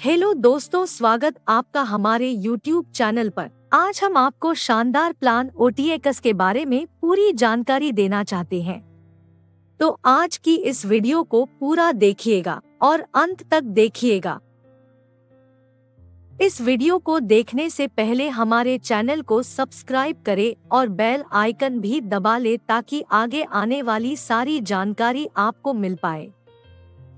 Hello दोस्तों, स्वागत आपका हमारे YouTube चैनल पर। आज हम आपको शानदार प्लान OTX के बारे में पूरी जानकारी देना चाहते हैं। तो आज की इस वीडियो को पूरा देखिएगा और अंत तक देखिएगा। इस वीडियो को देखने से पहले हमारे चैनल को सब्सक्राइब करें और बेल आइकन भी दबा ले ताकि आगे आने वाली सारी जानकारी आपको मिल पाए।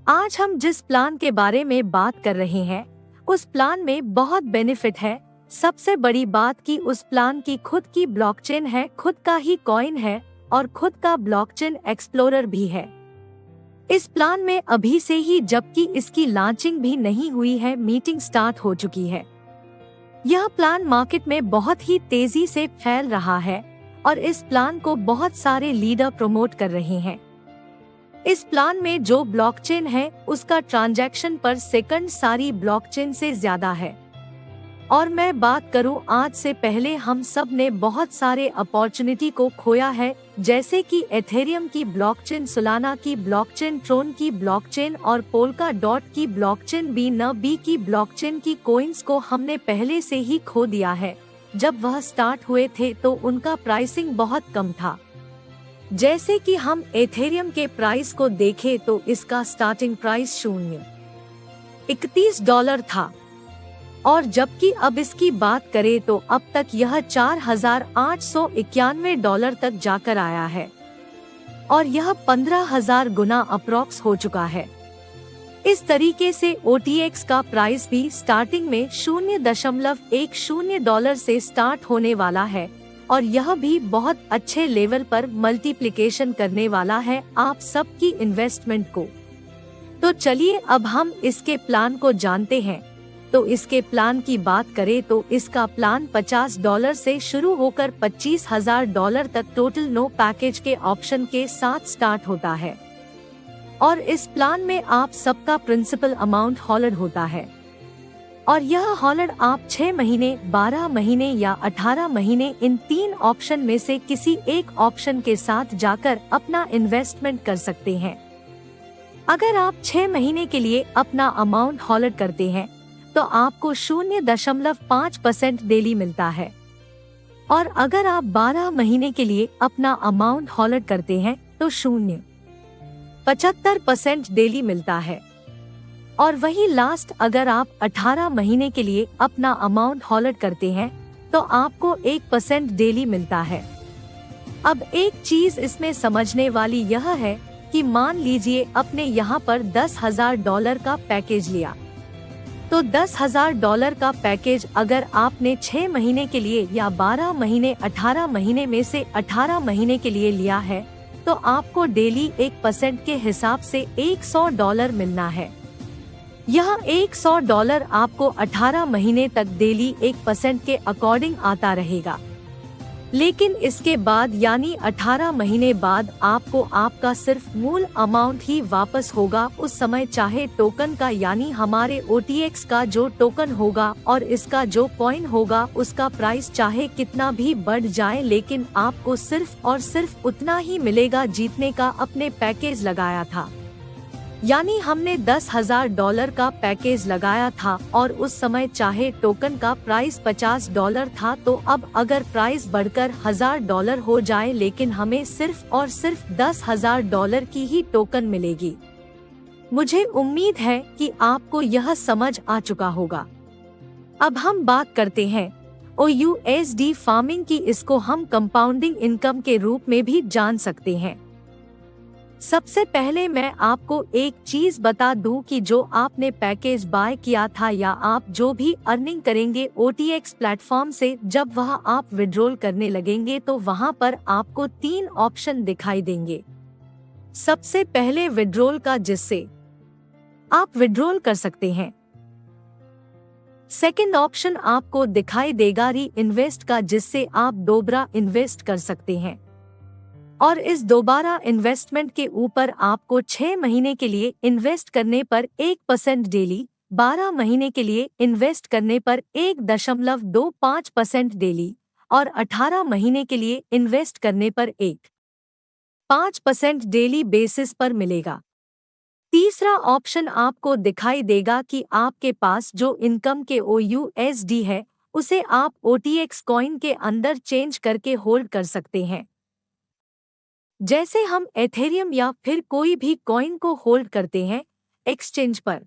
आज हम जिस प्लान के बारे में बात कर रहे हैं उस प्लान में बहुत बेनिफिट है। सबसे बड़ी बात कि उस प्लान की खुद की ब्लॉकचेन है, खुद का ही कॉइन है और खुद का ब्लॉकचेन एक्सप्लोरर भी है। इस प्लान में अभी से ही, जबकि इसकी लॉन्चिंग भी नहीं हुई है, मीटिंग स्टार्ट हो चुकी है। यह प्लान मार्केट में बहुत ही तेजी से फैल रहा है और इस प्लान को बहुत सारे लीडर प्रमोट कर रहे हैं। इस प्लान में जो ब्लॉकचेन है उसका ट्रांजैक्शन पर सेकंड सारी ब्लॉकचेन से ज्यादा है। और मैं बात करूं, आज से पहले हम सब ने बहुत सारे अपॉर्चुनिटी को खोया है, जैसे कि एथेरियम की ब्लॉकचेन, सोलाना की ब्लॉकचेन, ट्रोन की ब्लॉकचेन और पोल्का डॉट की ब्लॉकचेन, BNB की ब्लॉकचेन की कोइंस को हमने पहले से ही खो दिया है। जब वह स्टार्ट हुए थे तो उनका प्राइसिंग बहुत कम था। जैसे कि हम एथेरियम के प्राइस को देखें तो इसका स्टार्टिंग प्राइस $0.31 था और जबकि अब इसकी बात करें तो अब तक यह $4,891 तक जाकर आया है और यह 15,000 गुना अप्रॉक्स हो चुका है। इस तरीके से OTX का प्राइस भी स्टार्टिंग में $0.10 से स्टार्ट होने वाला है और यह भी बहुत अच्छे लेवल पर मल्टीप्लिकेशन करने वाला है आप सबकी इन्वेस्टमेंट को। तो चलिए अब हम इसके प्लान को जानते हैं। तो इसके प्लान की बात करें तो इसका प्लान $50 से शुरू होकर $25,000 तक टोटल नो पैकेज के ऑप्शन के साथ स्टार्ट होता है और इस प्लान में आप सबका प्रिंसिपल अमाउंट होल्ड होता है और यह होल्ड आप 6 महीने, 12 महीने या 18 महीने इन 3 ऑप्शन में से किसी एक ऑप्शन के साथ जाकर अपना इन्वेस्टमेंट कर सकते हैं। अगर आप 6 महीने के लिए अपना अमाउंट होल्ड करते हैं तो आपको 0.5% डेली मिलता है और अगर आप 12 महीने के लिए अपना अमाउंट होल्ड करते हैं तो 0.75% डेली मिलता है और वही लास्ट अगर आप 18 महीने के लिए अपना अमाउंट होल्ड करते हैं तो आपको 1% डेली मिलता है। अब एक चीज इसमें समझने वाली यह है कि मान लीजिए अपने यहाँ पर $10,000 का पैकेज लिया तो $10,000 का पैकेज अगर आपने 6 महीने के लिए या 12 महीने, 18 महीने में से 18 महीने के लिए लिया है तो आपको डेली 1% के हिसाब से $100 मिलना है। यह $100 आपको 18 महीने तक डेली 1% के अकॉर्डिंग आता रहेगा, लेकिन इसके बाद यानी 18 महीने बाद आपको आपका सिर्फ मूल अमाउंट ही वापस होगा। उस समय चाहे टोकन का यानी हमारे OTX का जो टोकन होगा और इसका जो कॉइन होगा उसका प्राइस चाहे कितना भी बढ़ जाए, लेकिन आपको सिर्फ और सिर्फ उतना ही मिलेगा जितने का अपने पैकेज लगाया था। यानी हमने $10,000 का पैकेज लगाया था और उस समय चाहे टोकन का प्राइस $50 था, तो अब अगर प्राइस बढ़कर $1,000 हो जाए लेकिन हमें सिर्फ और सिर्फ $10,000 की ही टोकन मिलेगी। मुझे उम्मीद है कि आपको यह समझ आ चुका होगा। अब हम बात करते हैं OUSD फार्मिंग की। इसको हम कंपाउंडिंग इनकम के रूप में भी जान सकते हैं। सबसे पहले मैं आपको एक चीज बता दूं कि जो आपने पैकेज बाय किया था या आप जो भी अर्निंग करेंगे OTX प्लेटफॉर्म से, जब वह आप विड्रॉल करने लगेंगे तो वहां पर आपको 3 ऑप्शन दिखाई देंगे। सबसे पहले विड्रॉल का, जिससे आप विड्रॉल कर सकते हैं। सेकंड ऑप्शन आपको दिखाई देगा री इन्वेस्ट का, जिससे आप दोबारा इन्वेस्ट कर सकते हैं और इस दोबारा इन्वेस्टमेंट के ऊपर आपको 6 महीने के लिए इन्वेस्ट करने पर 1% डेली, 12 महीने के लिए इन्वेस्ट करने पर 1.25% डेली और 18 महीने के लिए इन्वेस्ट करने पर 1.5% डेली बेसिस पर मिलेगा। तीसरा ऑप्शन आपको दिखाई देगा कि आपके पास जो इनकम के OUSD है उसे आप OTX कॉइन के अंदर चेंज करके होल्ड कर सकते हैं, जैसे हम एथेरियम या फिर कोई भी कॉइन को होल्ड करते हैं एक्सचेंज पर।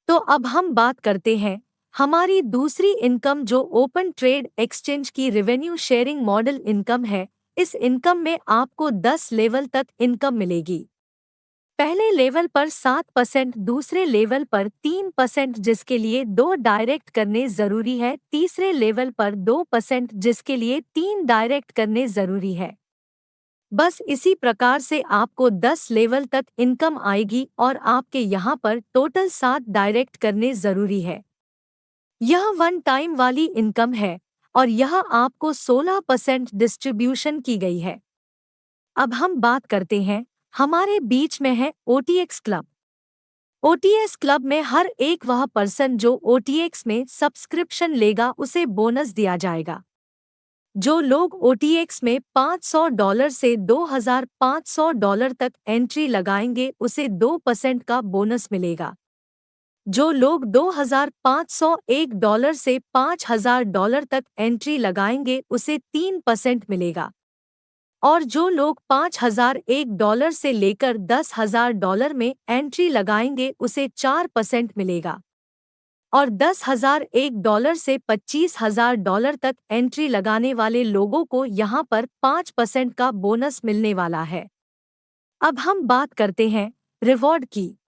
तो अब हम बात करते हैं हमारी दूसरी इनकम जो ओपन ट्रेड एक्सचेंज की रेवेन्यू शेयरिंग मॉडल इनकम है। इस इनकम में आपको 10 लेवल तक इनकम मिलेगी। पहले लेवल पर 7%, दूसरे लेवल पर 3% जिसके लिए 2 डायरेक्ट करने जरूरी है, तीसरे लेवल पर 2% जिसके लिए 3 डायरेक्ट करने जरूरी है। बस इसी प्रकार से आपको 10 लेवल तक इनकम आएगी और आपके यहाँ पर टोटल 7 डायरेक्ट करने जरूरी है। यह वन टाइम वाली इनकम है और यह आपको 16% डिस्ट्रीब्यूशन की गई है। अब हम बात करते हैं हमारे बीच में है OTX क्लब। OTX क्लब में हर एक वह पर्सन जो OTX में सब्सक्रिप्शन लेगा उसे बोनस दिया जाएगा। जो लोग OTX में $500 से $2,500 तक एंट्री लगाएंगे उसे 2% का बोनस मिलेगा। जो लोग $2,501 से $5,000 तक एंट्री लगाएंगे उसे 3% मिलेगा। और जो लोग $5,001 से लेकर $10,000 में एंट्री लगाएंगे उसे 4% मिलेगा। और $10,001 से $25,000 तक एंट्री लगाने वाले लोगों को यहाँ पर 5% का बोनस मिलने वाला है। अब हम बात करते हैं रिवॉर्ड की।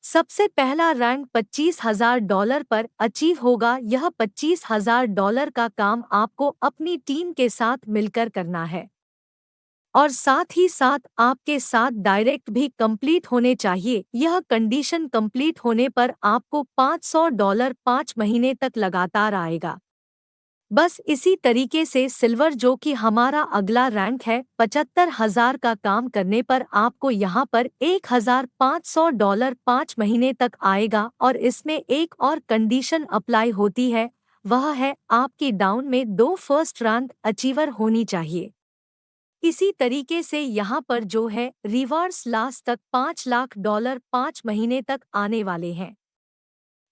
सबसे पहला रैंक $25,000 पर अचीव होगा। यह $25,000 का काम आपको अपनी टीम के साथ मिलकर करना है और साथ ही साथ आपके साथ डायरेक्ट भी कंप्लीट होने चाहिए। यह कंडीशन कंप्लीट होने पर आपको $500 5 महीने तक लगातार आएगा। बस इसी तरीके से सिल्वर जो कि हमारा अगला रैंक है, 75,000 का काम करने पर आपको यहाँ पर $1,500 5 महीने तक आएगा। और इसमें एक और कंडीशन अप्लाई होती है, वह है आपकी डाउन में 2 फर्स्ट रैंक अचीवर होनी चाहिए। इसी तरीके से यहाँ पर जो है रिवार्ड्स लास्ट तक $5 लाख 5 महीने तक आने वाले हैं।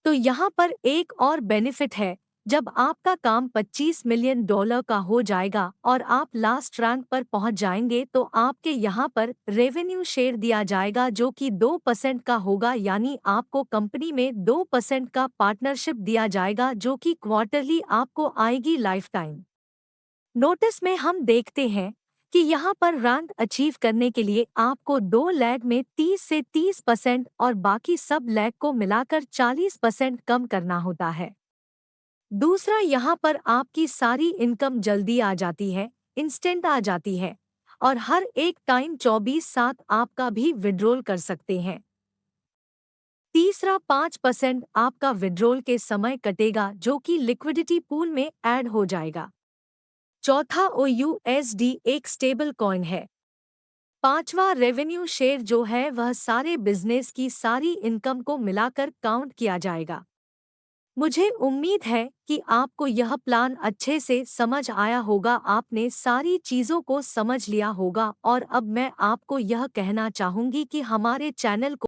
तो यहाँ पर एक और बेनिफिट है, जब आपका काम $25 मिलियन का हो जाएगा और आप लास्ट रैंक पर पहुँच जाएंगे तो आपके यहाँ पर रेवेन्यू शेयर दिया जाएगा जो कि 2% का होगा, यानी आपको कंपनी में 2% का पार्टनरशिप दिया जाएगा जो कि क्वार्टरली आपको आएगी लाइफ टाइम। नोटिस में हम देखते हैं कि यहाँ पर रैंक अचीव करने के लिए आपको 2 लैग में 30 से 30% और बाकी सब लैग को मिलाकर 40% कम करना होता है। दूसरा, यहाँ पर आपकी सारी इनकम जल्दी आ जाती है, इंस्टेंट आ जाती है और हर एक टाइम 24/7 आपका भी विड्रॉल कर सकते हैं। तीसरा, 5% आपका विड्रॉल के समय कटेगा जो कि लिक्विडिटी पूल में ऐड हो जाएगा। चौथा, OUSD एक स्टेबल कॉइन है। पांचवा, रेवेन्यू शेयर जो है वह सारे बिजनेस की सारी इनकम को मिलाकर काउंट किया जाएगा। मुझे उम्मीद है कि आपको यह प्लान अच्छे से समझ आया होगा, आपने सारी चीज़ों को समझ लिया होगा। और अब मैं आपको यह कहना चाहूँगी कि हमारे चैनल को